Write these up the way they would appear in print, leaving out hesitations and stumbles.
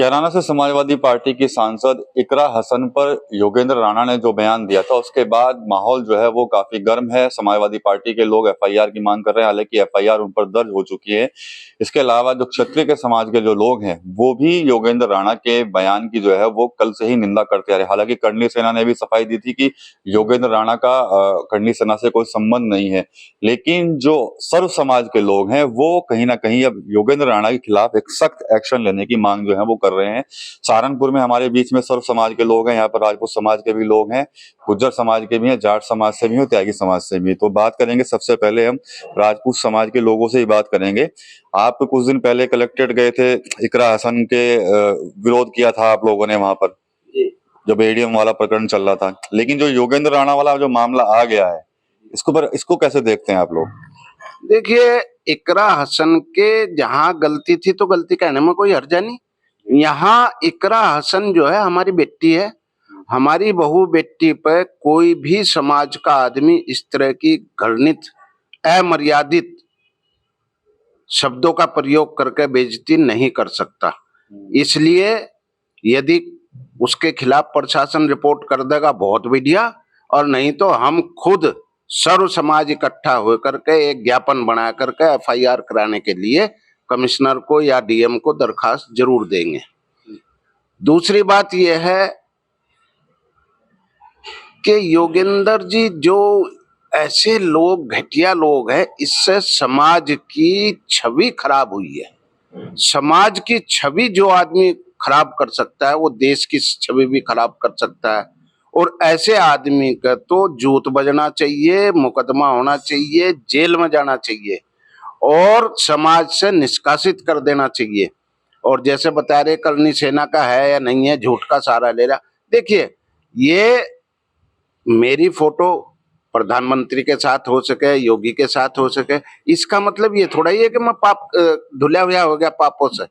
कैराना से समाजवादी पार्टी की सांसद इकरा हसन पर योगेंद्र राणा ने जो बयान दिया था, उसके बाद माहौल जो है वो काफी गर्म है। समाजवादी पार्टी के लोग एफआईआर की मांग कर रहे हैं, हालांकि एफआईआर उन पर दर्ज हो चुकी है। इसके अलावा जो क्षत्रिय के समाज के जो लोग हैं वो भी योगेंद्र राणा के बयान की जो है वो कल से ही निंदा करते आ रहे। हालांकि कर्णी सेना ने भी सफाई दी थी कि योगेंद्र राणा का कर्णी सेना से कोई संबंध नहीं है, लेकिन जो सर्व समाज के लोग हैं वो कहीं ना कहीं अब योगेंद्र राणा के खिलाफ एक सख्त एक्शन लेने की मांग जो है वो कर रहे हैं। सहारनपुर में हमारे बीच में सर्व समाज के लोग हैं, यहाँ पर राजपूत समाज के भी लोग हैं, गुज्जर समाज के भी हैं, जाट समाज से भी हैं, त्यागी समाज से भी। तो बात करेंगे, सबसे पहले हम राजपूत समाज के लोगों से ही बात करेंगे। आप कुछ दिन पहले कलेक्ट्रेट गए थे, इकरा हसन के विरोध किया था आप लोगों ने वहां पर जब एडीएम वाला प्रकरण चल रहा था, लेकिन जो योगेंद्र राणा वाला जो मामला आ गया है इसको कैसे देखते हैं आप लोग? देखिए, इकरा हसन के जहाँ गलती थी तो गलती कहने में कोई हर्जा नहीं। यहाँ इकरा हसन जो है हमारी बेटी है, हमारी बहू बेटी पर कोई भी समाज का आदमी इस तरह की घृणित अमर्यादित शब्दों का प्रयोग करके बेइज्जती नहीं कर सकता। इसलिए यदि उसके खिलाफ प्रशासन रिपोर्ट कर देगा बहुत बढ़िया, और नहीं तो हम खुद सर्व समाज इकट्ठा होकर के एक ज्ञापन बना करके एफआईआर कराने के लिए कमिश्नर को या डीएम को दरखास्त जरूर देंगे। दूसरी बात यह है कि योगेंद्र जी जो ऐसे लोग, घटिया लोग हैं, इससे समाज की छवि खराब हुई है। समाज की छवि जो आदमी खराब कर सकता है वो देश की छवि भी खराब कर सकता है, और ऐसे आदमी का तो जूत बजना चाहिए, मुकदमा होना चाहिए, जेल में जाना चाहिए और समाज से निष्कासित कर देना चाहिए। और जैसे बता रहे कर्णी सेना का है या नहीं है, झूठ का सहारा ले रहा। देखिए, ये मेरी फोटो प्रधानमंत्री के साथ हो सके, योगी के साथ हो सके, इसका मतलब ये थोड़ा ही है कि मैं पाप धुला हुआ हो गया पापों से।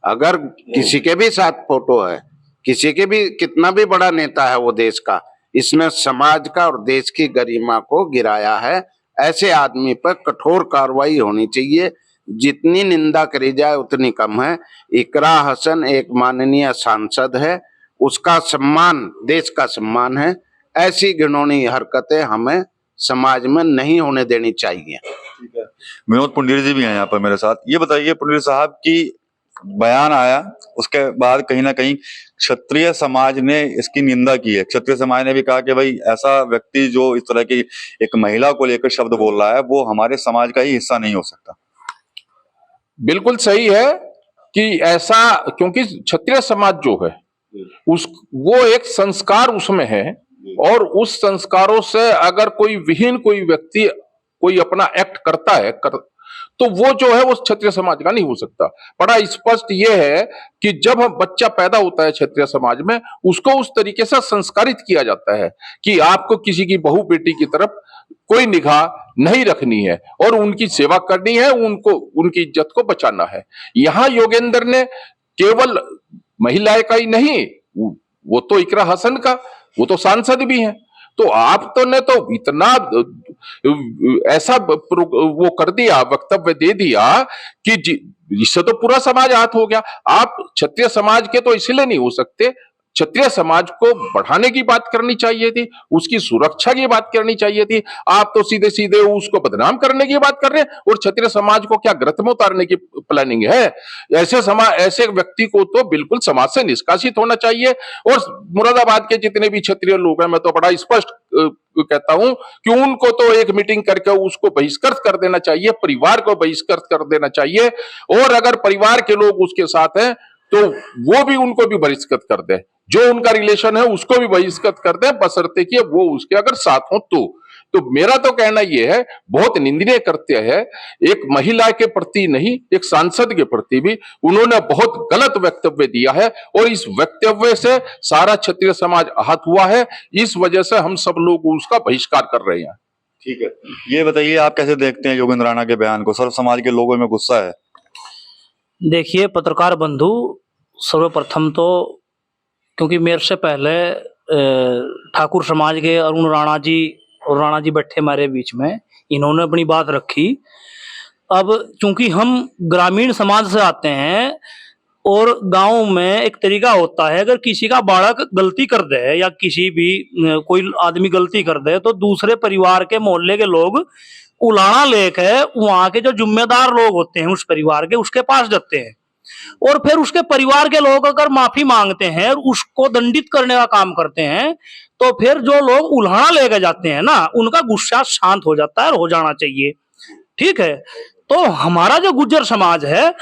अगर किसी के भी साथ फोटो है, किसी के भी, कितना भी बड़ा नेता है वो देश का, इसने समाज का और देश की गरिमा को गिराया है, ऐसे आदमी पर कठोर कार्रवाई होनी चाहिए। जितनी निंदा करी जाए उतनी कम है। इकरा हसन एक माननीय सांसद है, उसका सम्मान देश का सम्मान है। ऐसी घिनौनी हरकतें हमें समाज में नहीं होने देनी चाहिए। ठीक है, विनोद पुंडीर जी भी हैं यहाँ पर मेरे साथ। ये बताइए पुंडीर साहब की बयान आया, उसके बाद कहीं ना कहीं क्षत्रिय समाज ने इसकी निंदा की है। क्षत्रिय समाज ने भी कहा कि भाई ऐसा व्यक्ति जो इस तरह की एक महिला को लेकर शब्द बोल रहा है वो हमारे समाज का ही हिस्सा नहीं हो सकता। बिल्कुल सही है कि ऐसा, क्योंकि क्षत्रिय समाज जो है वो एक संस्कार उसमें है, और उस संस्कारों से अगर कोई विहीन कोई व्यक्ति कोई अपना एक्ट करता है तो वो जो है वो क्षत्रिय समाज का नहीं हो सकता। बड़ा स्पष्ट ये है कि जब हम बच्चा पैदा होता है क्षत्रिय समाज में, उसको उस तरीके से संस्कारित किया जाता है कि आपको किसी की बहू बेटी की तरफ कोई निगाह नहीं रखनी है और उनकी सेवा करनी है, उनको उनकी इज्जत को बचाना है। यहाँ योगेंद्र ने केवल महिलाएं का ही नहीं, वो तो इकरा हसन का, वो तो सांसद भी हैं, तो आप तो ने तो इतना ऐसा वो कर दिया, वक्तव्य दे दिया कि इससे तो पूरा समाज आहत हो गया। आप क्षत्रिय समाज के तो इसलिए नहीं हो सकते, क्षत्रिय समाज को बढ़ाने की बात करनी चाहिए थी, उसकी सुरक्षा की बात करनी चाहिए थी। आप तो सीधे सीधे उसको बदनाम करने की बात कर रहे हैं, और क्षत्रिय समाज को क्या गर्त में उतारने की प्लानिंग है? ऐसे व्यक्ति को तो बिल्कुल समाज से निष्कासित होना चाहिए। और मुरादाबाद के जितने भी क्षत्रिय लोग हैं, मैं तो बड़ा स्पष्ट कहता हूं कि उनको तो एक मीटिंग करके उसको बहिष्कृत कर देना चाहिए, परिवार को बहिष्कृत कर देना चाहिए, और अगर परिवार के लोग उसके साथ हैं तो वो भी उनको भी बहिष्कृत कर दे, जो उनका रिलेशन है उसको भी बहिष्कृत कर दे, बशर्ते कि वो उसके अगर साथ हो तो मेरा तो कहना यह है, बहुत निंदनीय कृत्य है, एक महिला के प्रति नहीं, एक सांसद के प्रति भी उन्होंने बहुत गलत वक्तव्य दिया है, और इस वक्तव्य से सारा क्षत्रिय समाज आहत हुआ है। इस वजह से हम सब लोग उसका बहिष्कार कर रहे हैं। ठीक है, ये बताइए आप कैसे देखते हैं योगेंद्र राणा के बयान को? सर्व समाज के लोगों में गुस्सा है। देखिए पत्रकार बंधु, सर्वप्रथम तो क्योंकि मेरे से पहले ठाकुर समाज के अरुण राणा जी और राणा जी बैठे हमारे बीच में, इन्होंने अपनी बात रखी। अब चूंकि हम ग्रामीण समाज से आते हैं और गांव में एक तरीका होता है, अगर किसी का बालक गलती कर दे या किसी भी कोई आदमी गलती कर दे तो दूसरे परिवार के मोहल्ले के लोग उलाना लेके वहां के जो जिम्मेदार लोग होते हैं उस परिवार के, उसके पास जाते हैं और फिर उसके परिवार के लोग अगर माफी मांगते हैं और उसको दंडित करने का काम करते हैं तो फिर जो लोग उल्हाड़ा लेके जाते हैं ना, उनका गुस्सा शांत हो जाता है और हो जाना चाहिए। ठीक है, तो हमारा जो गुर्जर समाज है,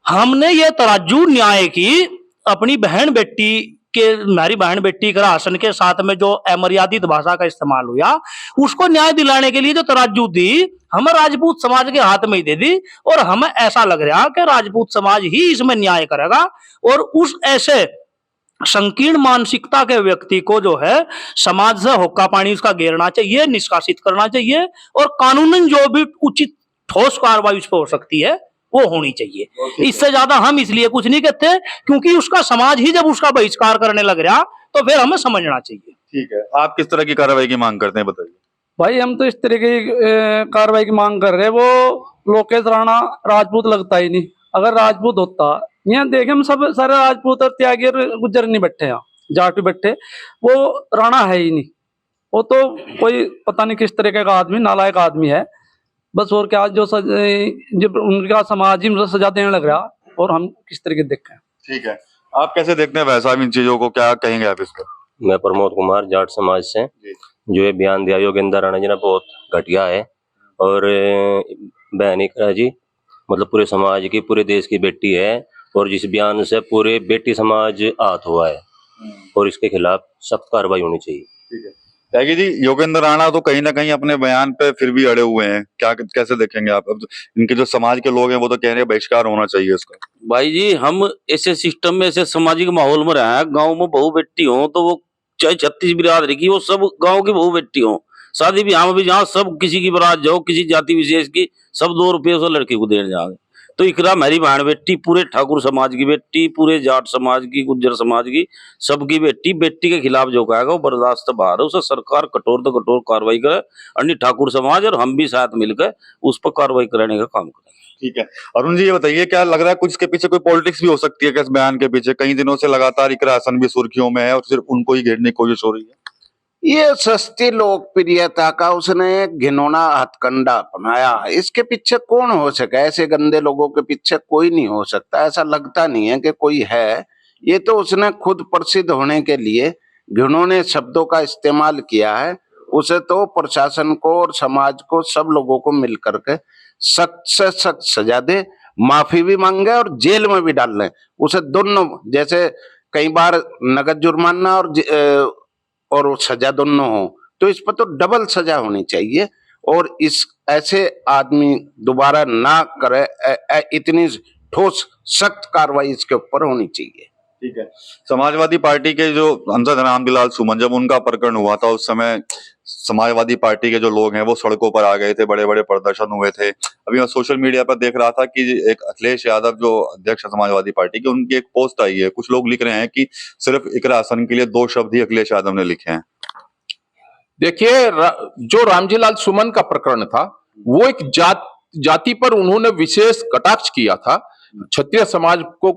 हमने ये तराजू न्याय की अपनी बहन बेटी के, हमारी बहन बेटी का राशन के साथ में जो अमर्यादित भाषा का इस्तेमाल हुआ उसको न्याय दिलाने के लिए जो तराजू दी हमें राजपूत समाज के हाथ में ही दे दी, और हमें ऐसा लग रहा कि राजपूत समाज ही इसमें न्याय करेगा। और उस ऐसे संकीर्ण मानसिकता के व्यक्ति को जो है समाज से होक्का पानी उसका घेरना चाहिए, निष्कासित करना चाहिए, और कानूनन जो भी उचित ठोस कार्रवाई उस पर हो सकती है वो होनी चाहिए। इससे ज्यादा हम इसलिए कुछ नहीं कहते क्योंकि उसका समाज ही जब उसका बहिष्कार करने लग रहा तो फिर हमें समझना चाहिए। ठीक है, आप किस तरह की कार्रवाई की मांग करते हैं, बताइए। भाई हम तो इस तरह की कार्रवाई की मांग कर रहे हैं। वो लोकेश राणा राजपूत लगता ही नहीं। अगर राजपूत होता, यहाँ देखे हम सब सारे राजपूत और त्यागी और गुज्जर नहीं बैठे, यहाँ जाट भी बैठे, वो राणा है ही नहीं। वो तो कोई पता नहीं किस तरीके का आदमी, नालायक आदमी है बस। और क्या, जो उनका समाज ही सजा देने लग रहा, और हम किस तरीके देखें। ठीक है, आप कैसे देखते हैं वैसा इन चीजों को, क्या कहेंगे आप इसको? मैं प्रमोद कुमार, जाट समाज से। जो ये बयान दिया योगेंद्र राणा जी ने बहुत घटिया है। और बहन इकरा जी मतलब पूरे समाज की, पूरे देश की बेटी है, और जिस बयान से पूरे बेटी समाज आहत हुआ है, और इसके खिलाफ सख्त कार्रवाई होनी चाहिए। ठीक है, त्यागी जी, योगेंद्र राणा तो कहीं ना कहीं अपने बयान पे फिर भी अड़े हुए हैं, क्या कैसे देखेंगे आप? अब इनके जो समाज के लोग हैं वो तो कह रहे हैं बहिष्कार होना चाहिए इसका। भाई जी, हम ऐसे सिस्टम में, ऐसे सामाजिक माहौल में रहे हैं, गांव में बहू बेटी हो तो वो चाहे 36 बिरादरी की, वो सब गांव की बहू बेटी हो। शादी ब्याह में भी जहाँ सब किसी की बारात जाओ, किसी जाति विशेष की, सब 2 रुपये से लड़की को देने जाओगे। तो इकरा हमारी बहन बेटी, पूरे ठाकुर समाज की बेटी, पूरे जाट समाज की, गुज्जर समाज की, सबकी बेटी, बेटी के खिलाफ जो कहेगा वो बर्दाश्त बाहर है। उसे सरकार कठोर तो कठोर कार्रवाई करे, अन्य ठाकुर समाज और हम भी साथ मिलकर उस पर कार्रवाई कराने का काम करें। ठीक है, अरुण जी ये बताइए, क्या लग रहा है कुछ इसके पीछे कोई पॉलिटिक्स भी हो सकती है क्या इस बयान के पीछे? कई दिनों से लगातार इकरा हसन भी सुर्खियों में है और सिर्फ उनको ही घेरने की कोशिश हो रही है। ये सस्ती लोकप्रियता का उसने एक घिनौना हथकंडा अपनाया है। इसके पीछे कौन हो सके? ऐसे गंदे लोगों के पीछे कोई नहीं हो सकता। ऐसा लगता नहीं है कि कोई है। ये तो उसने खुद प्रसिद्ध होने के लिए घिनौने शब्दों का इस्तेमाल किया है। उसे तो प्रशासन को और समाज को, सब लोगों को मिल करके सख्त से सख्त सजा दे, माफी भी मांगे और जेल में भी डाल लें उसे। दोनों, जैसे कई बार नगद जुर्माना और वो सजा दोनों हो, तो इस पर तो डबल सजा होनी चाहिए। और इस ऐसे आदमी दोबारा ना करे, इतनी ठोस सख्त कार्रवाई इसके ऊपर होनी चाहिए। ठीक है, समाजवादी पार्टी के जो सांसद रामविलास सुमन, जब उनका प्रकरण हुआ था उस समय समाजवादी पार्टी के जो लोग हैं वो सड़कों पर आ गए थे, बड़े बड़े प्रदर्शन हुए थे। अभी मैं सोशल मीडिया पर देख रहा था कि एक अखिलेश यादव जो अध्यक्ष है समाजवादी पार्टी के, उनकी एक पोस्ट आई है। कुछ लोग लिख रहे हैं कि सिर्फ इकरा हसन के लिए 2 शब्द ही अखिलेश यादव ने लिखे हैं। देखिए, जो रामजीलाल सुमन का प्रकरण था वो एक जाति पर उन्होंने विशेष कटाक्ष किया था। क्षत्रिय समाज को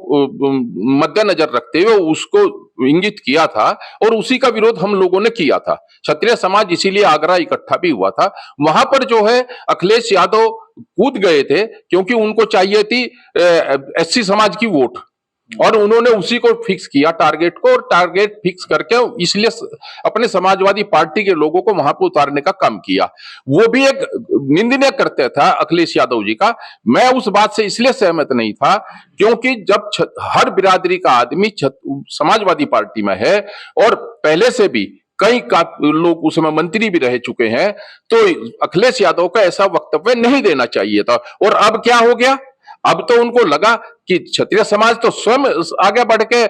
मद्देनजर रखते हुए उसको इंगित किया था, और उसी का विरोध हम लोगों ने किया था। क्षत्रिय समाज इसीलिए आगरा इकट्ठा भी हुआ था। वहां पर जो है अखिलेश यादव कूद गए थे, क्योंकि उनको चाहिए थी एससी समाज की वोट, और उन्होंने उसी को फिक्स किया टारगेट को, और टारगेट फिक्स करके इसलिए अपने समाजवादी पार्टी के लोगों को वहां पर उतारने का काम किया। वो भी एक निंदनीय करते था अखिलेश यादव जी का। मैं उस बात से इसलिए सहमत नहीं था क्योंकि जब हर बिरादरी का आदमी समाजवादी पार्टी में है, और पहले से भी कई लोग उसमें मंत्री भी रह चुके हैं, तो अखिलेश यादव का ऐसा वक्तव्य नहीं देना चाहिए था। और अब क्या हो गया? अब तो उनको लगा कि क्षत्रिय समाज तो स्वयं आगे बढ़ के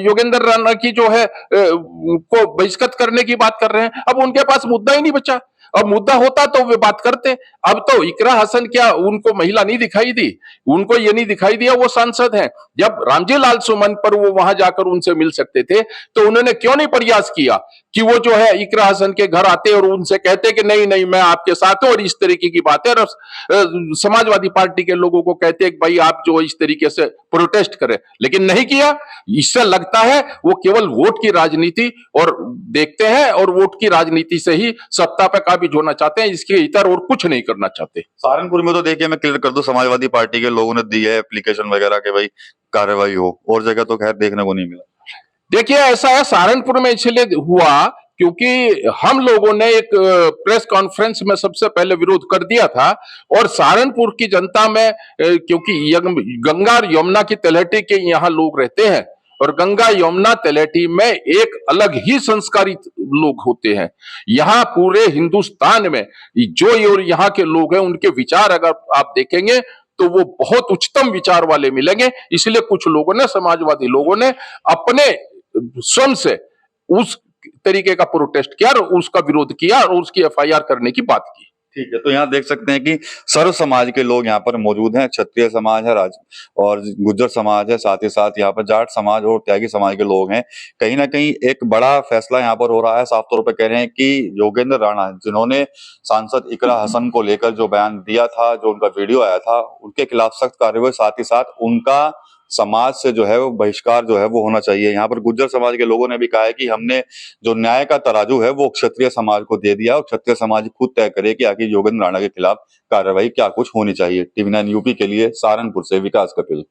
योगेंद्र राणा की जो है को बहिष्कृत करने की बात कर रहे हैं। अब उनके पास मुद्दा ही नहीं बचा। अब मुद्दा होता तो वे बात करते। अब तो इकरा हसन, क्या उनको महिला नहीं दिखाई दी? उनको ये नहीं दिखाई दिया वो सांसद हैं? जब रामजीलाल सुमन पर वो वहां जाकर उनसे मिल सकते थे, तो उन्होंने क्यों नहीं प्रयास किया कि वो जो है इकरा हसन के घर आते और उनसे कहते कि नहीं नहीं मैं आपके साथ हूं, और इस तरीके की बातें, और समाजवादी पार्टी के लोगों को कहते कि भाई आप जो इस तरीके से प्रोटेस्ट करे, लेकिन नहीं किया। इससे लगता है वो केवल वोट की राजनीति और देखते हैं और वोट की राजनीति से ही सत्ता पे काबिज होना चाहते हैं, इसके इतर और कुछ नहीं करना चाहते। सहारनपुर में तो देखिए, मैं क्लियर कर दूं, समाजवादी पार्टी के लोगों ने दी है एप्लीकेशन वगैरह के भाई कार्रवाई हो, और जगह तो खैर देखने को नहीं मिला। देखिए ऐसा है, सहारनपुर में इसलिए हुआ क्योंकि हम लोगों ने एक प्रेस कॉन्फ्रेंस में सबसे पहले विरोध कर दिया था, और सहारनपुर की जनता में क्योंकि गंगा और यमुना की तलहटी के यहाँ लोग रहते हैं, और गंगा यमुना तलहटी में एक अलग ही संस्कारित लोग होते हैं। यहाँ पूरे हिंदुस्तान में जो यहाँ के लोग हैं, उनके विचार अगर आप देखेंगे तो वो बहुत उच्चतम विचार वाले मिलेंगे। इसलिए कुछ लोगों ने, समाजवादी लोगों ने अपने स्वयं से उस तरीके का प्रोटेस्ट किया और उसका विरोध किया और उसकी एफआईआर करने की बात की। ठीक है, तो यहाँ देख सकते हैं कि सर्व समाज के लोग यहाँ पर मौजूद हैं। क्षत्रिय समाज है, और गुज्जर समाज है, साथ ही साथ यहाँ पर जाट समाज और त्यागी समाज के लोग हैं। कहीं ना कहीं एक बड़ा फैसला यहाँ पर हो रहा है। साफ तौर पर कह रहे हैं कि योगेंद्र राणा, जिन्होंने सांसद इकरा हसन को लेकर जो बयान दिया था, जो उनका वीडियो आया था, उनके खिलाफ सख्त कार्रवाई, साथ ही साथ उनका समाज से जो है वो बहिष्कार जो है वो होना चाहिए। यहाँ पर गुज्जर समाज के लोगों ने भी कहा है कि हमने जो न्याय का तराजू है वो क्षत्रिय समाज को दे दिया, और क्षत्रिय समाज खुद तय करे कि आखिर योगेंद्र राणा के खिलाफ कार्रवाई क्या कुछ होनी चाहिए। TV9 यूपी के लिए सहारनपुर से विकास कपिल।